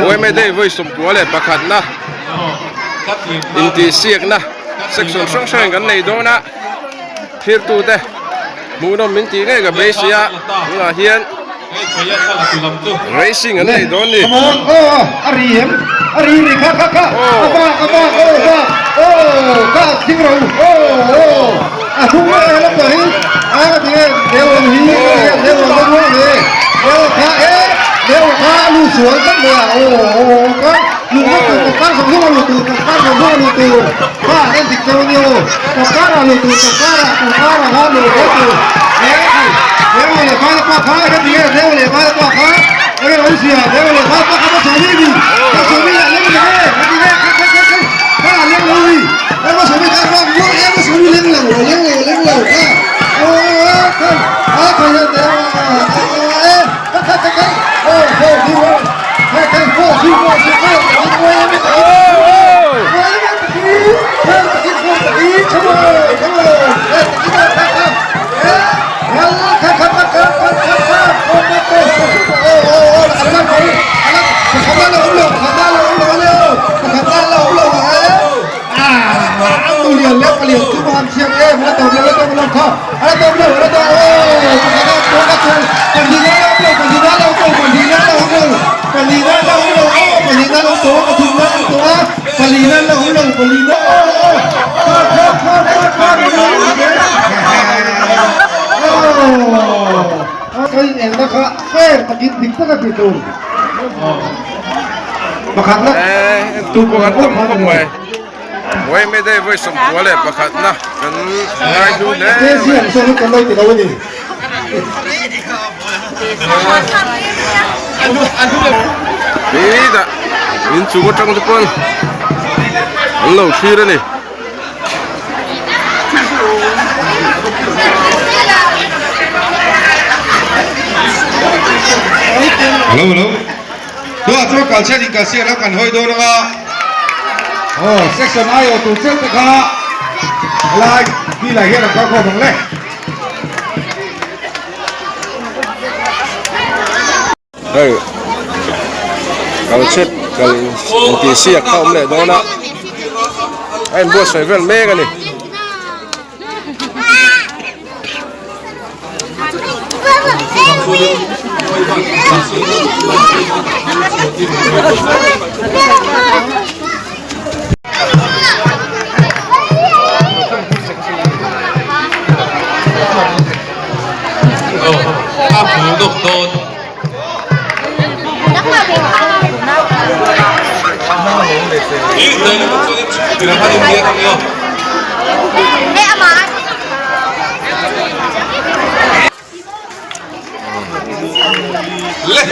โอ้ยไม่ได้ไว้สมตัวเลยประคัดนะอินทีเสียกนะเซ็กซ์ช่องกันในโดนะเทียบตัวเต้มูนมินตีเนี่ยกับเบสยามูนาเฮียนเรซิ่งกันในโดนี่อารีนี่ค่ะโอ้ก็ทิ้งเราทุกอย่างแล้วก็ทีเดี๋ยวลูกสวนกันเลยก็ลูกก็ตื่นกันสองลูกตื่นกันสองลูกตื่นว่าเล่นติดเจ้าเดียวกับการลูกตื่นกับการฮอลูกตื่นเดี๋ยวเลยพาป้าพากันดีเดี๋ยวเลยพาป้าพาเอ้ยโอ้ยเสียเดี๋ยวเลยพาป้าพาสามีดิสามีเล่นเลยข้าเล่นเลยแล้วก็สามีกันว่าว่าเอ้ยสามีเล่นเลยโอ้ใครจะเดี๋ยวโอ้โหดีว่ะให้กันโอ้ดีว่ะกินถึงสักทีตูนประคัดนะตูประคัดต้องเข้าไปโอ้ยไม่ได้ไว้สมตัวเลยประคัดนะกันง่ายดูเลยเสียงส่งกันเลยติดเอาไว้ดินี่จ้ะอินซูก็จังทุกคนเราชื่อแล้วนี่ฮัลโหลตัวการเช็ดกันเสียแล้วกันหอยโดนนะโอ้เซ็กชันไอโอตัวเช็ดนะคะลายที่ไหนเห็นเขาขอบังเล่เฮ้ยการเช็ดกันตีเสียเข้าเลยโดนนะไอ้บัวใส่แว่นเมกันนี่ข้าวผูดกโดนนี่เดินมาช่วยกินข้าวเย็นๆกันเนาะเฮ้ยอามาเล่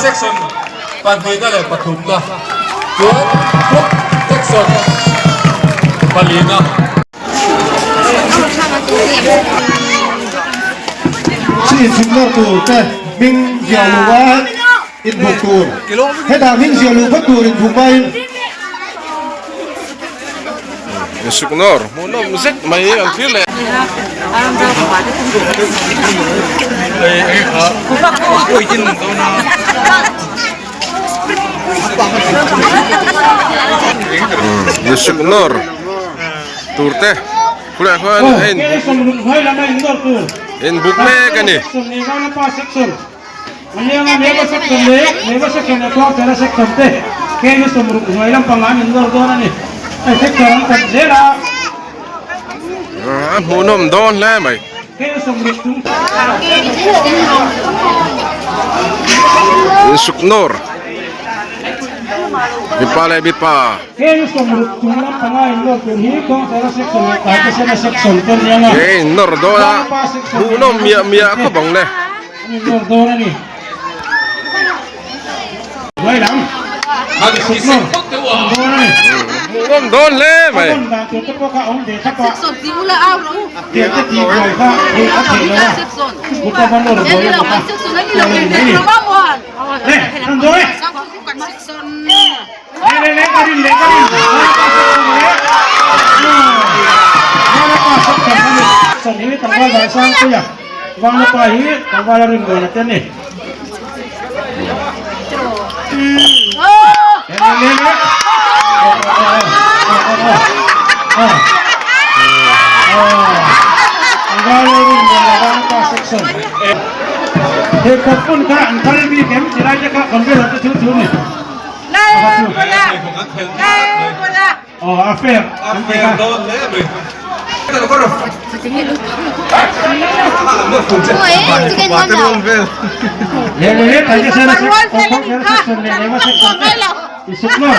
เซ็กซ์ปันทีก็เลยปฐุมนะทุกเซ็กซ์ปาลีนะที่ชิมโลตูแต่มิงเจียวลูว่าอินบุกตูให้ดามิงเจียวลูพักตูอินบุกไปสุกนอร์มูนมุสิกไม่อันที่เลยโอ้ยจินตัวน้ สุกนอร์ตูร์เต้คุณอาคนเอ็นบุกเมกันนี่มันยังไม่มาสักคนเลยไม่มาสักคนนะตัวแต่ละสักคนเต้แค่นี้สมรุปหน่วยลำพังงานอินโดร์ตัวนั่นนี่ไอ้สักคนตัดเจล่า หมูนมโดนแล้วไหม Kayo sumruk tung. Suknor Bipale bipa Kayo sumruk tung lang pangain lo perhi kong tera section kahit sa na section ten yang nga. Nor dola Munom mia ako bang le Ano yung doon ni? Wai lang. Hadi kising pagkawa. Doon ni. Munom don le may Kung ba tuto po ka on de sa pa. Sekson, di mula araw. Dia te ti ko ka di ka ti Kita na. sekson. Buta ba no Yan nila, ka. sekson lagi lang yung trabahoan. Nando eh. Sekson. Le karin le karin. Mana pa section ni. Sa ni tanggal dahil sang kuya. Wang na pa hi, tanggal rin go natin eh. Le. Ang galo rin mo na pa section. Kapun ka, ang kalbi kem, sila niya ka, konbel at tutu ni. Oh, affair. Ang teka. Le, tayo sa na section, le, section. Isip mo.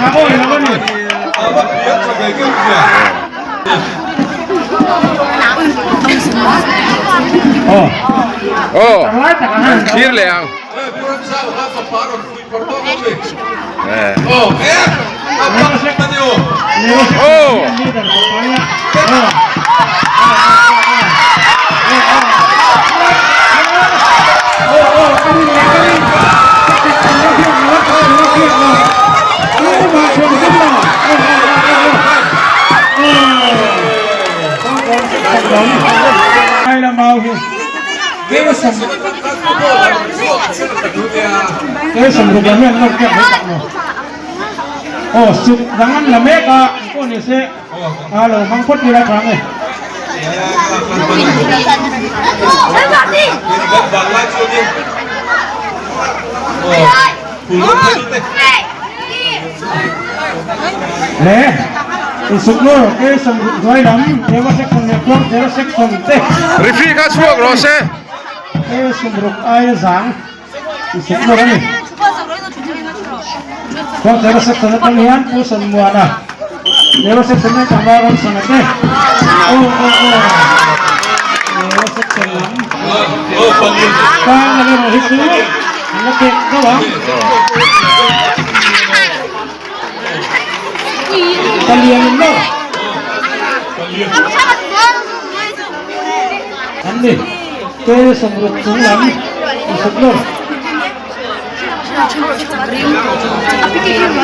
Ako, ilawan ni. Oh Tangla, takahan. Sir leang Oh, apa section niyo? Oh Leader, pokoknya. Ay lang mau hi. Kayo sumruk yan yan lang kaya betak mo. Oh, jangan lame ka. Ko ni se. Halo, mangkot nila kang eh. Isuk lo, kayo sumruk dua lam. Dewa section ni klok, dewa section teh. Referee ka suwag rose Kayo sumruk ay zang. Isuk lo ni. Kung dewa section na tangyan po sa muana. Dewa section na tambaran sa nate. Dewa section lang. Oh, pagin. Kang nalirahit dulu. Nagkik daw ah. Kalian mo. Andi. Kayo sumruk lang. Isuk lo.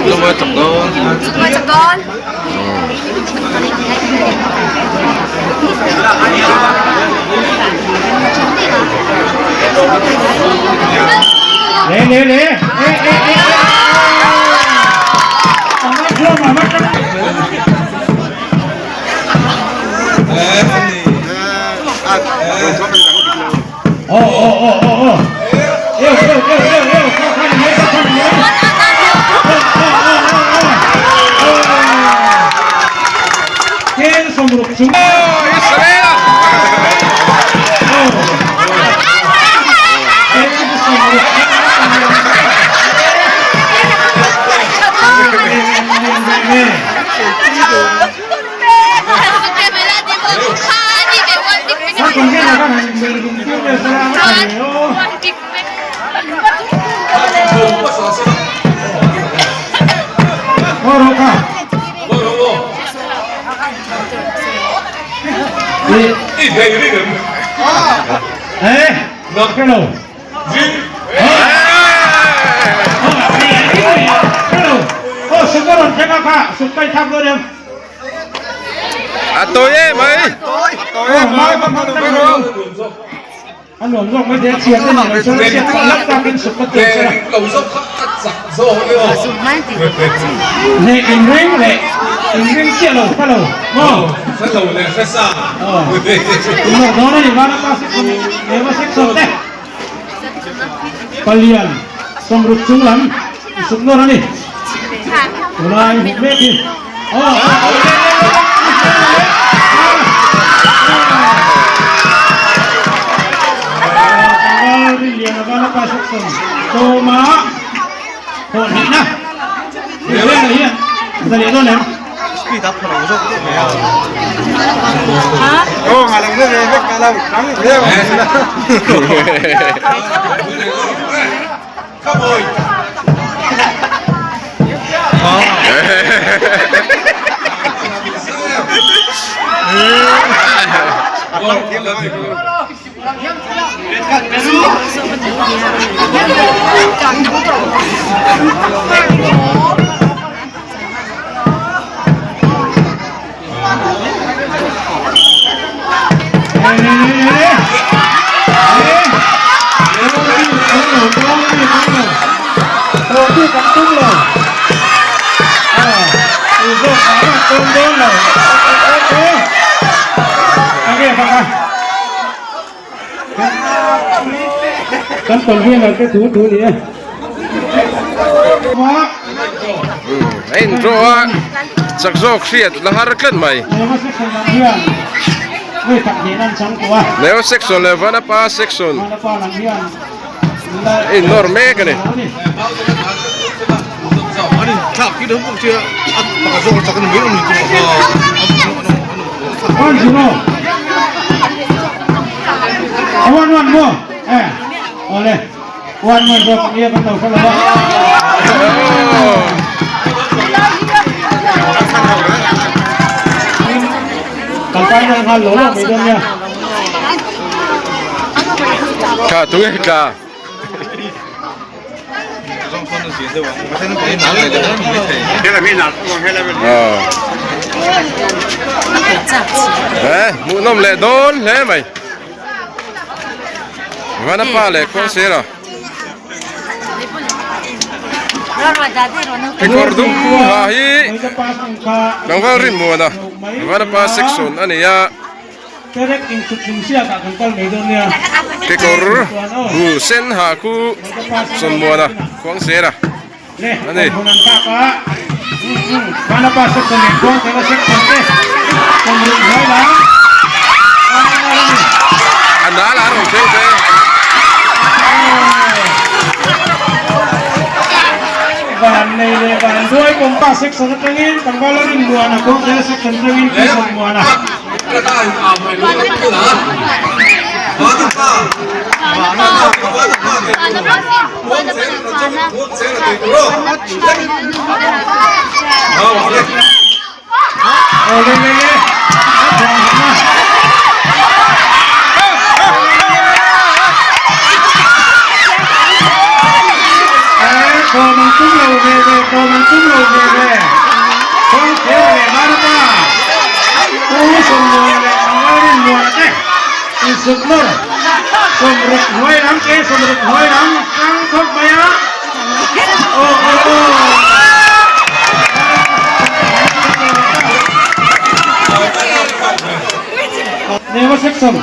Lumatok doon Le. Mama. Oh. Yo. Kayo sumruk semua. Oh Israel Oh, sekarang jaga kak, supaya tak boleh. Atoye may Ano, may dia siya din. So, siya palak takin sukat din sila. Lầu dốc khắp cắt giặc dỗ nữa. Ne, in ring siya lo, palo. Sa lầu này sẽ xa. Umar doon ni mana pasik kami. Ewa section teh. Kalian sumruk sunglam, isuk no ni. Ulay hukmeti. โอ้เรียนแล้วก็นักศึกษาโตมาโหดหินนะเรียนอะไรเนี่ยจะเรียนตัวไหนโอ้หาลังเรื่องเลยการเราครั้งเรื่องข้าวโพดที่กับตุ้งเลยอีกสามารถตุ้งโดนเลยโอเคฟังกันต้นเรื่องเราไปถูดีมาเอ็นโรสักโซกเสียดละหารักเล่นไหมไม่ตัดเห็นนั่นสองตัวแล้วเซ็กซ์เลวันป้าเซ็กซ์มาป้าหลังเฮียนอินนอร์เมกันนี่아니 자 기도 한번 제가 방송을 잠깐 외우는 거วันสิโน่วันโม่เอาเลยวันมันจะเยี่ยมกันต่อกันแล้วกันไปยังฮัลโหลไม่ได้เนี่ยข้าตัวเองข้ามูน้ำเล่โดนเล่ไหมวันนั้นป้าเล่คอนเสิร์ตที่กอร์ดูฮะฮีนังว่าริมมัวนะวันนั้นป้าเซ็กซ์อันนี้ยาที่กอร์ดูเส้นหาคู่สมมัวนะคอนเสิร์ตอันนี้mana pasok sa lingkong kaya section kung rinhay lang anda lah orang cengke bahan nile bahan doy kung pasok sa katangin panggalang rin buwan ako kaya section tangin kaya buwan na Sumber sumruk hoy nang ke sumruk hoy nang kang thok maya Never section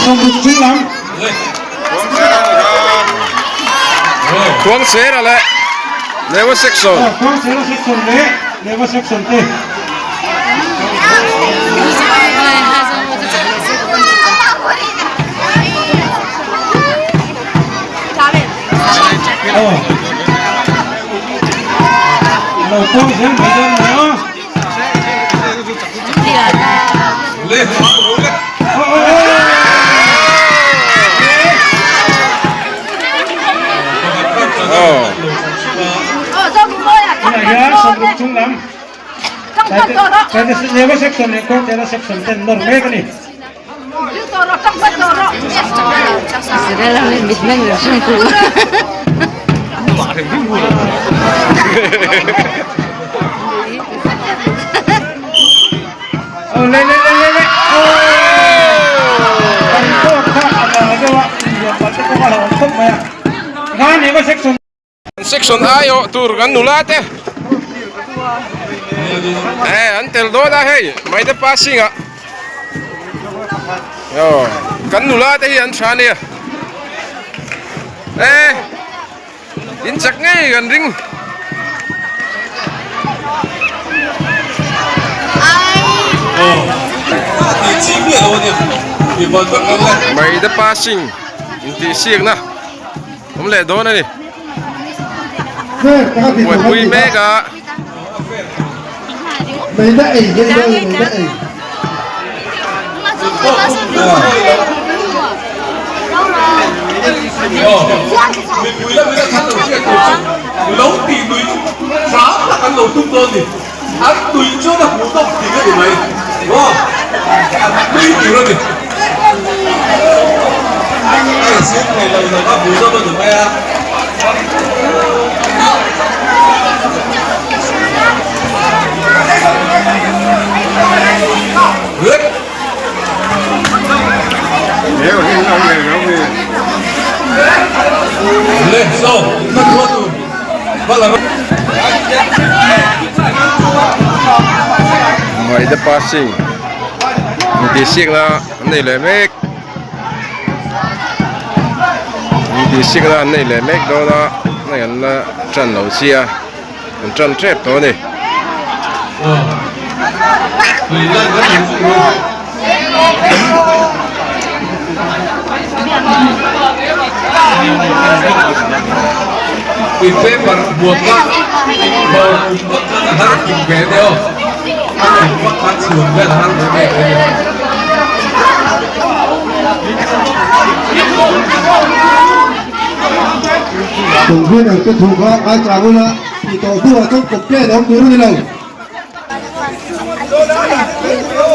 sumruk chulam Kuang sera le Never section Kuang sera section le Never section te Lo tông xem phải đơn nữa. Lên. Sumruk chung lắm. Cái này có section này có cái section tên nổi mấy cái này. Sudah lah, bismillah langsung keluar. Oh, le. Section ayo tur kan nulate. Antel do da hey, mai da passing ah. Yo, kan nulate hi an chania. Eh, in chak ngai kan ring อีบอลตรงนั้นเลย Mai the passing inti siak na le do na ni เพื่อการติด Pui pui me ka ไม่ได้ยังได้ไม่ได้ มีคุยแล้วไม่ได้ทันตัวเชี่ยตัวแล้วตีลุยสามหลักกันหลงทุกตัวนี่อันตุยช่วยนะผมต้องตีกันอยู่ไหมว้าตุยตีแล้วนี่ไอ้เสียงไงเราจะมาผมต้องถึงไหมอ่ะเฮ้ย แล้วเห็นเราเลยเราเลย เลยโซ่มาดูดูว่าเรา Mai the passing inti siak na nei le mek inti siak na nei le mek do na nei an la tran lo sia an tran trap to ni คุยเรื่องกันอยู่อีเฟ่บวกว่าบอลก็ทำกินแก่เดียวว่าพัดส่วนก็ทำไม่ได้เลย ถึงเพื่อนจะถูกเขาอาจารย์ละอีต่อเพื่อต้องกบแก้น้องดูนี่เลย oh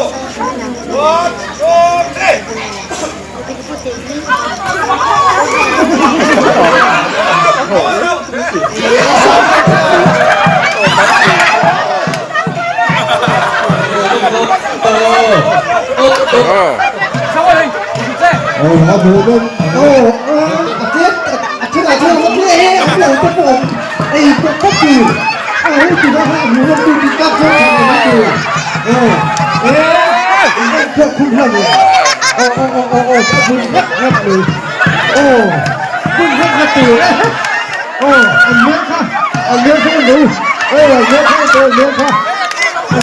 โอ้ครับผมโอ้อาเจ็ดอาเจ็ดอาเจ็ดอาเจ็ดเอ๊ะอาเจ็ดอาเจ็ดไอ้ตัวก็คือโอ้ยคือว่าหนูว่าดูดีกับเขาทำอะไรอยู่โอ้เอ๊ะพวกคุณทำเลยโอ้คุณยักษ์ยักษ์เลยโอ้คุณยักษ์ยักษ์เลยโอ้อันเนี้ยค่ะอันเนี้ยค่ะดูโอ้เนี้ยค่ะตัวเนี้ยค่ะ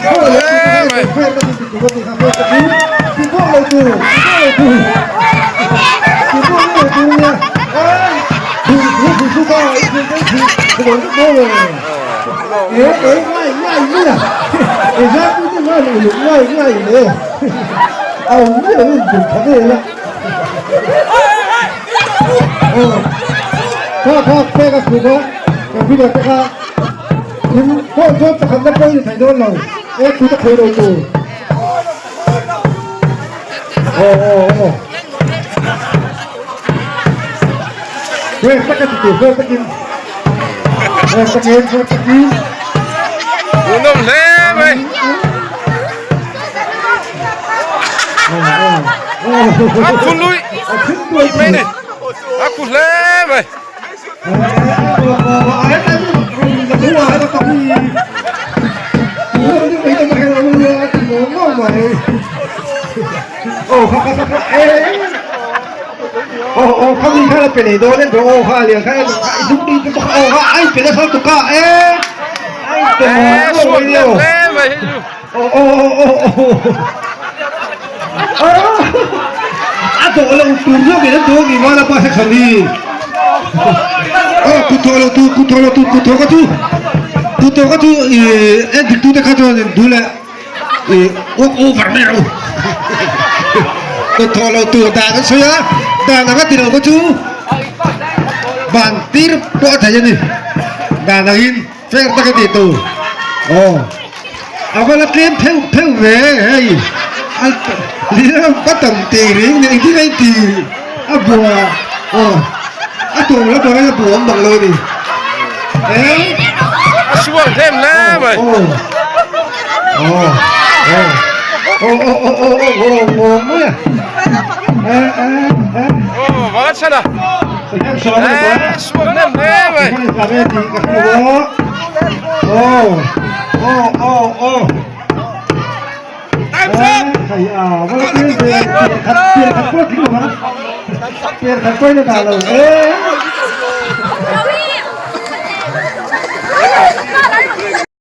โอ้เนี้ยค่ะเพื่อนก็ติดอยู่กับติดกับเพื่อนก็ดูที่พวกเราดูที่พวกเราดูเนี่ยเอ้ยคือสุภาพคือขนมโตเลยเอ๊ะง่ายเนี่ยไอ้ชาติที่ง่ายเลยง่ายเลยเอาเนี่ยมันถึงทะเลละโอ้พ่อแม่ก็คือว่าอย่างพี่เด็กก็คุณพ่อจะทำได้ก็อยู่ไทยโดนเราเอ๊ะคุณจะเคยโดนตัวโอ้เฮ้ยสักกินเฮ้ยสักกินUnum le mai aku lui mai ni aku le maiเขามีแค่เป็นไอ้โดนเล่นโอ้ข้าเลี้ยงแค่ทุกทีก็โอ้ข้าไอ้เป็นแล้วเขาตุกข้าไอ้เป็นโอ้ยเดียว le mai อ่ะตัวเราตูนเยอะกันตัวกี่วันละป้าให้ขันดีกุโตเราตูก็ตูเอ็นติดตัวแต่ข้าตัวดูแลโอ้ฝันไม่รู้กุโตเราตูด่ากันเสียด่านักติเราก็จูbantir buat aja nih danain fair tak itu oh apa lagi peu hei lihat patang tiring yang ini nanti apa oh atau lah boleh buang bang lo ni suang thêm le mai ya oh banget sana suang thêm le mai biar